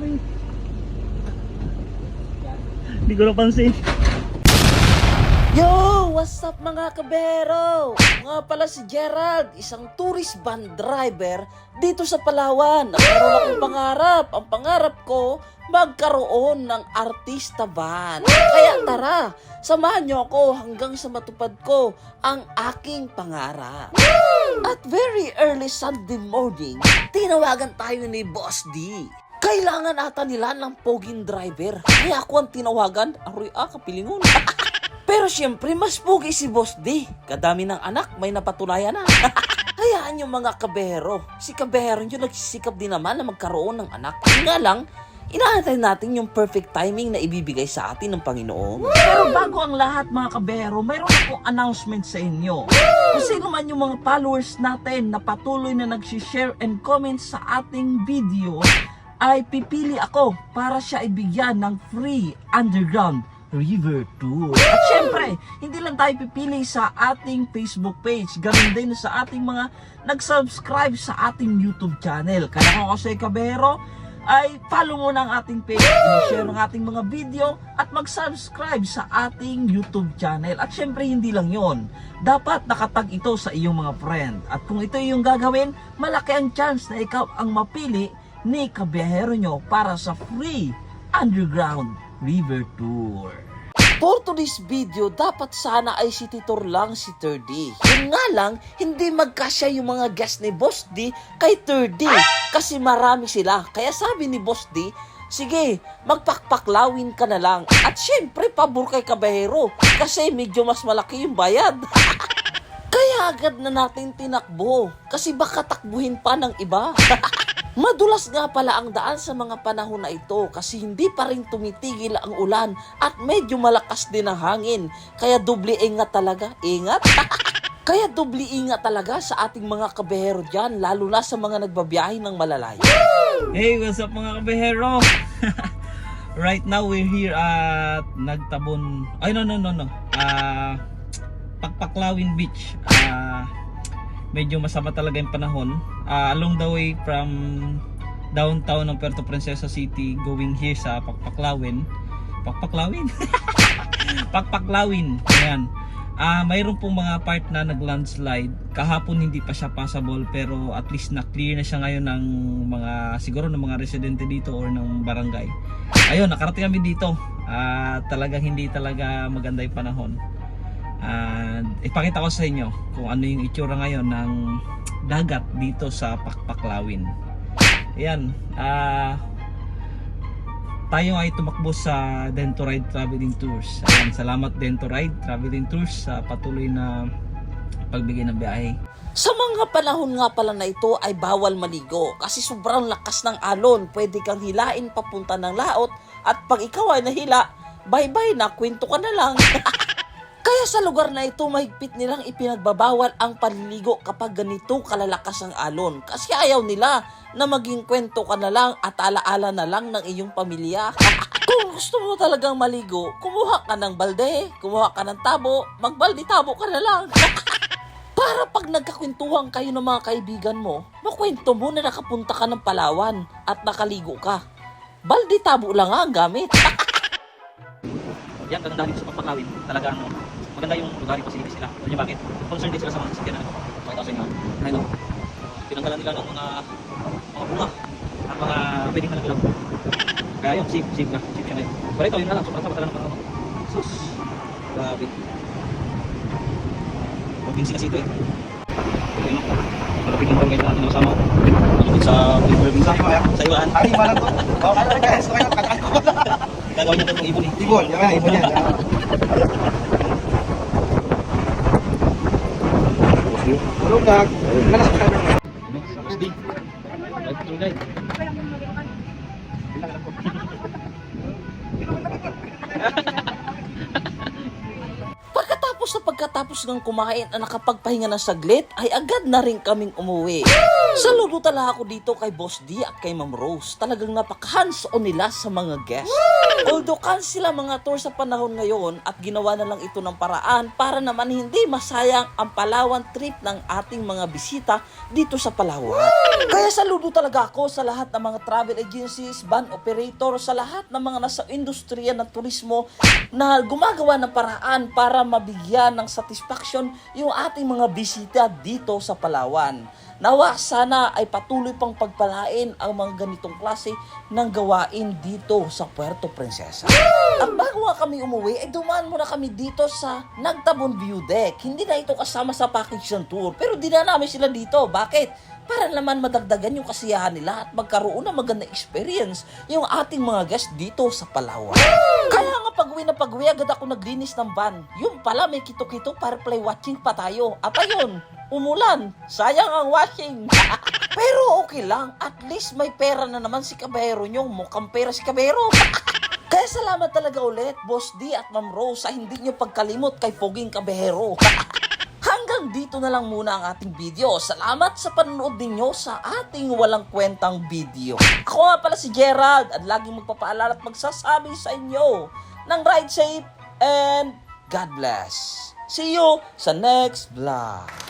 sorry. Hindi ko napansin. Yo! What's up mga kabero? Nga pala si Gerald, isang tourist van driver dito sa Palawan. Meron akong pangarap. Ang pangarap ko, magkaroon ng artista van. Kaya tara, samahan niyo ako hanggang sa matupad ko ang aking pangarap. At very early Sunday morning, tinawagan tayo ni Boss D. Kailangan ata nila ng poging driver. Kaya ako ang tinawagan. Aroy kapilingon. Pero syempre, mas pogi si Boss D. Kadami ng anak, may napatunayan na. Hayaan yung mga kabero. Si kabero yung nagsisikap din naman na magkaroon ng anak. Nga lang, inaantay natin yung perfect timing na ibibigay sa atin ng Panginoon. Pero bago ang lahat mga kabero, mayroon akong announcement sa inyo. Kung sino man yung mga followers natin na patuloy na nagsishare and comment sa ating video, ay pipili ako para siya ibigyan ng free underground river tour. At syempre, hindi lang tayo pipili sa ating Facebook page, ganun din sa ating mga nag-subscribe sa ating YouTube channel. Kaya kung kasi kabero, ay follow mo na ang ating page, i-share ang ating mga video, at mag-subscribe sa ating YouTube channel. At syempre, hindi lang yon, dapat nakatag ito sa iyong mga friend. At kung ito yung gagawin, malaki ang chance na ikaw ang mapili ni kabiyahero nyo para sa free underground river tour. For today's video, dapat sana ay si Titor lang si 3D. Yun nga lang, hindi magkasya yung mga guest ni Boss D kay 3D. Kasi marami sila. Kaya sabi ni Boss D, sige, magpakpaklawin ka na lang. At syempre, pabor kay kabahero. Kasi medyo mas malaki yung bayad. Kaya agad na natin tinakbo. Kasi baka takbuhin pa ng iba. Madulas nga pala ang daan sa mga panahon na ito kasi hindi pa rin tumitigil ang ulan at medyo malakas din ang hangin. Kaya doble ingat talaga. Ingat? Kaya doble ingat talaga sa ating mga kabehero dyan, lalo na sa mga nagbabiyahe ng malalayo. Hey, what's up mga kabehero? Right now we're here at Nagtabon. Ay, no. Pakpaklawin Beach. Medyo masama talaga yung panahon. Along the way from downtown ng Puerto Princesa City going here sa Pakpaklawin. Pakpaklawin. Ayan. Mayroon pong mga part na nag-landslide. Kahapon hindi pa siya passable pero at least na-clear na siya ngayon ng mga siguro ng mga residente dito or ng barangay. Ayun, nakarating kami dito. Talagang hindi talaga maganda yung panahon. Ipakita ko sa inyo kung ano yung itsura ngayon ng dagat dito sa Pakpaklawin. Ayan, tayo ay tumakbo sa Dentoride Traveling Tours. Ayan, salamat Dentoride Traveling Tours sa patuloy na pagbigay ng biyahe. Sa mga panahon nga pala na ito ay bawal maligo kasi sobrang lakas ng alon. Pwede kang hilain papunta ng laot at pag ikaw ay nahila, bye-bye na, kwento ka na lang. Kaya sa lugar na ito, mahigpit nilang ipinagbabawal ang paliligo kapag ganito kalalakas ang alon. Kasi ayaw nila na maging kwento ka na lang at alaala na lang ng iyong pamilya. Kung gusto mo talagang maligo, kumuha ka ng balde, kumuha ka ng tabo, magbaldi-tabo ka na lang. Para pag nagkakwentuhan kayo ng mga kaibigan mo, makwento mo na nakapunta ka ng Palawan at nakaligo ka. Baldi-tabo lang nga ang gamit. Yan, ganda dito sa Pakpaklawin. Talagang maganda yung lugar, yung facilities nila. Alam niyo bakit? Concerned din sila sa mga sasakyan na pakita sa inyo. Ayun, tinanggalan nila ng mga bunga at mga pwedeng malaglag. Kaya yun, safe na. Safe siya ngayon. Pero ito, yun na lang. Sobrang sama talaga ng panahon. Sus! Grabe. Huwag sila sito eh. Ayun o. Malapit yung barangay na natin nakasama. Malapit sa probinsya. Sa Iwaan. Ay, parang to. Oh, ano rin guys? Okay, kataan ko. Gagawin niya itong ibon eh. Ibon, yan, ibon yan. Tulog na. Malas ka na. Gusti. Tour guide. Pagkatapos ng kumain at nakapagpahinga ng saglit, ay agad na rin kaming umuwi. Saludo talaga ako dito kay Boss D at kay Ma'am Rose. Talagang napaka-hands-on nila sa mga guests. Although cancel ang mga tour sa panahon ngayon at ginawa na lang ito ng paraan para naman hindi masayang ang Palawan trip ng ating mga bisita dito sa Palawan. Kaya saludo talaga ako sa lahat ng mga travel agencies, van operator, sa lahat ng mga nasa industriya ng turismo na gumagawa ng paraan para mabigyan ng satisfaction yung ating mga bisita dito sa Palawan. Nawa sana ay patuloy pang pagpalain ang mga ganitong klase ng gawain dito sa Puerto Princesa. At bago nga kami umuwi, ay dumaan muna kami dito sa Nagtabon View Deck. Hindi na ito kasama sa package ng tour, pero dinala namin sila dito. Bakit? Para naman madagdagan yung kasiyahan nila at magkaroon ng magandang experience yung ating mga guests dito sa Palawan. Kaya nga pag-uwi agad ako naglinis ng van. Yung pala may kito-kito para play watching pa tayo. At ayun, umulan. Sayang ang washing. Pero okay lang. At least may pera na naman si Kabero nyo. Mukhang pera si Kabero. Kaya salamat talaga ulit, Boss D at Ma'am Rose, sa hindi nyo pagkalimot kay Poging Kabero. Hanggang dito na lang muna ang ating video. Salamat sa panonood ninyo sa ating walang kwentang video. Ako nga pala si Gerald at laging magpapaalala at magsasabi sa inyo ng ride safe and God bless. See you sa next vlog.